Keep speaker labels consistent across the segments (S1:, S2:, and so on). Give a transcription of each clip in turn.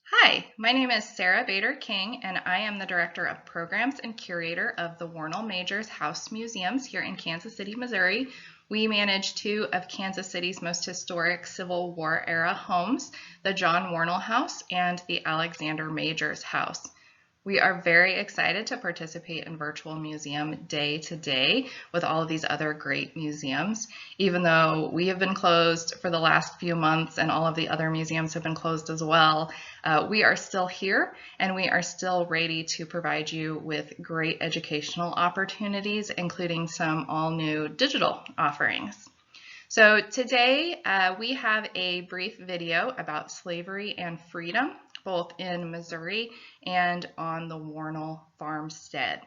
S1: Hi, my name is Sarah Bader King, and I am the Director of Programs and Curator of the Warnell Majors House Museums here in Kansas City, Missouri. We manage two of Kansas City's most historic Civil War era homes, the John Warnell House and the Alexander Majors House. We are very excited to participate in Virtual Museum Day today with all of these other great museums. Even though we have been closed for the last few months and all of the other museums have been closed as well, we are still here and we are still ready to provide you with great educational opportunities, including some all new digital offerings. So today we have a brief video about slavery and freedom, both in Missouri and on the Warnell farmstead.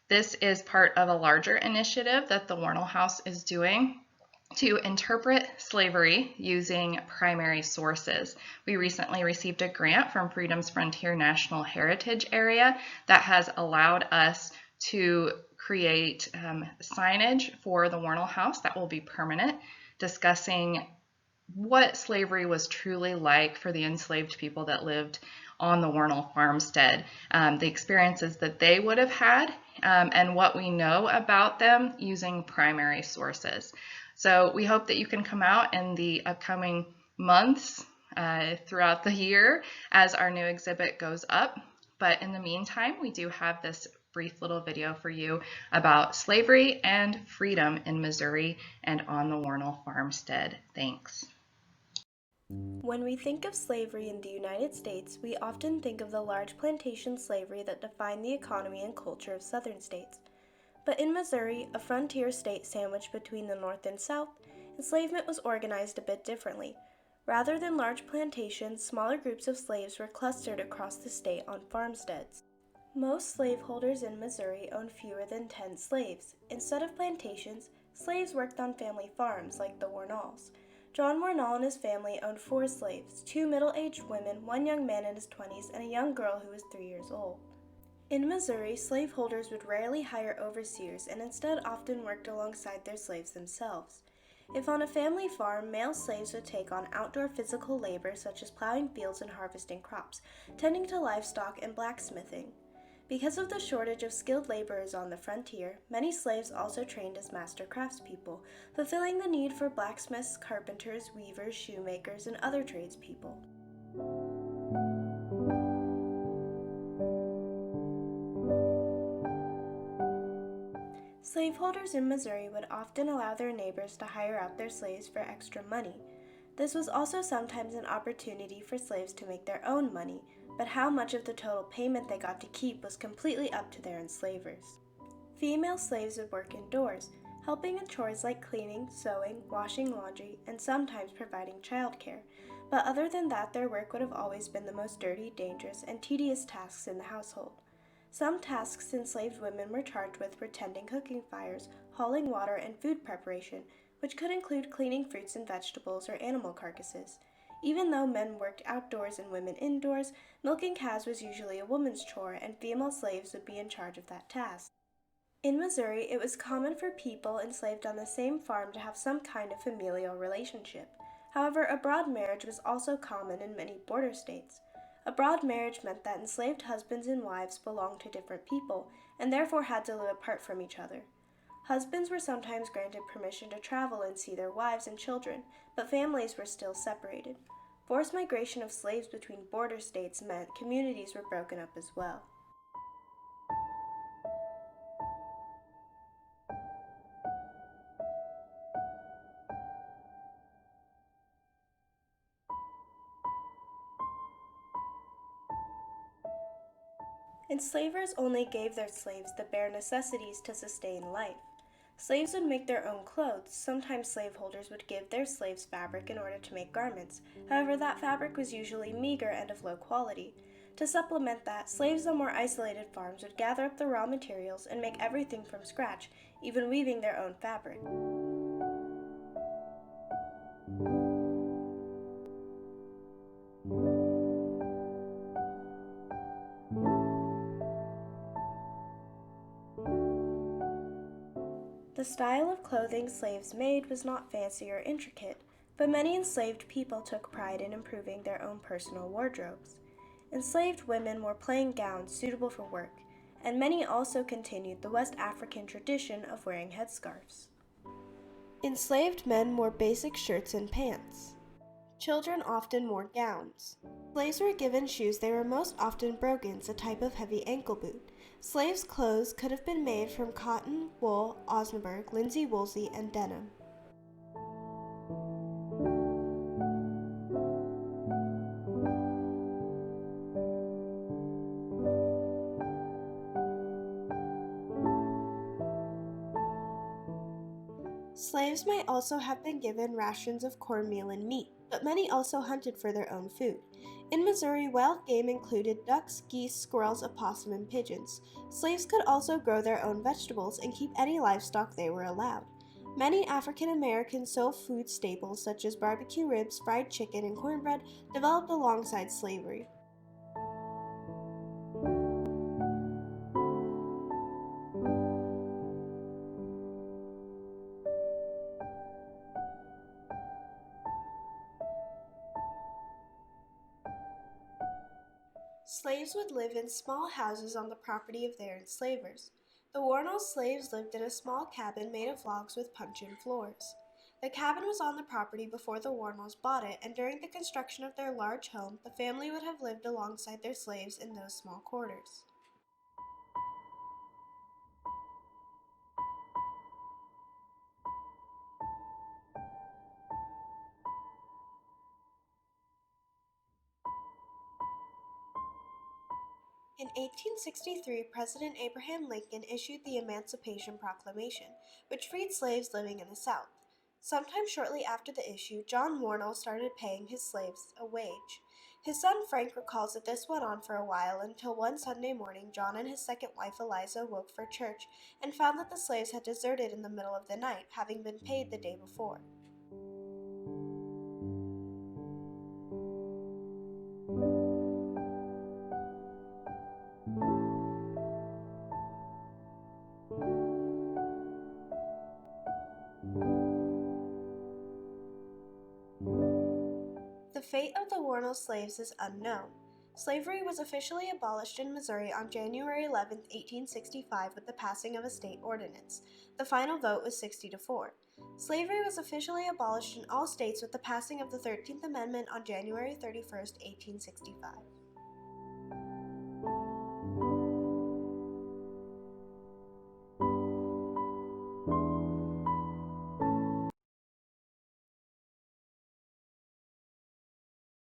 S1: This is part of a larger initiative that the Warnell House is doing to interpret slavery using primary sources. We recently received a grant from Freedom's Frontier National Heritage Area that has allowed us to create signage for the Warnell House that will be permanent, discussing what slavery was truly like for the enslaved people that lived on the Warnell farmstead, the experiences that they would have had, and what we know about them using primary sources. So we hope that you can come out in the upcoming months throughout the year as our new exhibit goes up. But in the meantime, we do have this brief little video for you about slavery and freedom in Missouri and on the Warnell farmstead. Thanks.
S2: When we think of slavery in the United States, we often think of the large plantation slavery that defined the economy and culture of southern states. But in Missouri, a frontier state sandwiched between the North and South, enslavement was organized a bit differently. Rather than large plantations, smaller groups of slaves were clustered across the state on farmsteads. Most slaveholders in Missouri owned fewer than 10 slaves. Instead of plantations, slaves worked on family farms like the Warnells. John Warnell and his family owned 4 slaves, 2 middle-aged women, 1 young man in his 20s, and a young girl who was 3 years old. In Missouri, slaveholders would rarely hire overseers and instead often worked alongside their slaves themselves. If on a family farm, male slaves would take on outdoor physical labor such as plowing fields and harvesting crops, tending to livestock, and blacksmithing. Because of the shortage of skilled laborers on the frontier, many slaves also trained as master craftspeople, fulfilling the need for blacksmiths, carpenters, weavers, shoemakers, and other tradespeople. Slaveholders in Missouri would often allow their neighbors to hire out their slaves for extra money. This was also sometimes an opportunity for slaves to make their own money, but how much of the total payment they got to keep was completely up to their enslavers. Female slaves would work indoors, helping in chores like cleaning, sewing, washing laundry, and sometimes providing childcare, but other than that their work would have always been the most dirty, dangerous, and tedious tasks in the household. Some tasks enslaved women were charged with were tending cooking fires, hauling water, and food preparation, which could include cleaning fruits and vegetables or animal carcasses. Even though men worked outdoors and women indoors, milking cows was usually a woman's chore, and female slaves would be in charge of that task. In Missouri, it was common for people enslaved on the same farm to have some kind of familial relationship. However, abroad marriage was also common in many border states. Abroad marriage meant that enslaved husbands and wives belonged to different people, and therefore had to live apart from each other. Husbands were sometimes granted permission to travel and see their wives and children, but families were still separated. Forced migration of slaves between border states meant communities were broken up as well. Enslavers only gave their slaves the bare necessities to sustain life. Slaves would make their own clothes. Sometimes slaveholders would give their slaves fabric in order to make garments. However, that fabric was usually meager and of low quality. To supplement that, slaves on more isolated farms would gather up the raw materials and make everything from scratch, even weaving their own fabric. The style of clothing slaves made was not fancy or intricate, but many enslaved people took pride in improving their own personal wardrobes. Enslaved women wore plain gowns suitable for work, and many also continued the West African tradition of wearing headscarves. Enslaved men wore basic shirts and pants. Children often wore gowns. Slaves were given shoes. They were most often brogans, a type of heavy ankle boot. Slaves' clothes could have been made from cotton, wool, osnaburg, linsey woolsey, and denim. Slaves might also have been given rations of cornmeal and meat, but many also hunted for their own food. In Missouri, wild game included ducks, geese, squirrels, opossum, and pigeons. Slaves could also grow their own vegetables and keep any livestock they were allowed. Many African American soul food staples such as barbecue ribs, fried chicken, and cornbread developed alongside slavery. Slaves would live in small houses on the property of their enslavers. The Warnell slaves lived in a small cabin made of logs with puncheon floors. The cabin was on the property before the Warnells bought it, and during the construction of their large home, the family would have lived alongside their slaves in those small quarters. In 1863, President Abraham Lincoln issued the Emancipation Proclamation, which freed slaves living in the South. Sometime shortly after the issue, John Warnell started paying his slaves a wage. His son Frank recalls that this went on for a while until one Sunday morning John and his second wife Eliza woke for church and found that the slaves had deserted in the middle of the night, having been paid the day before. The fate of the Warnell slaves is unknown. Slavery was officially abolished in Missouri on January 11, 1865, with the passing of a state ordinance. The final vote was 60 to 4. Slavery was officially abolished in all states with the passing of the 13th Amendment on January 31, 1865.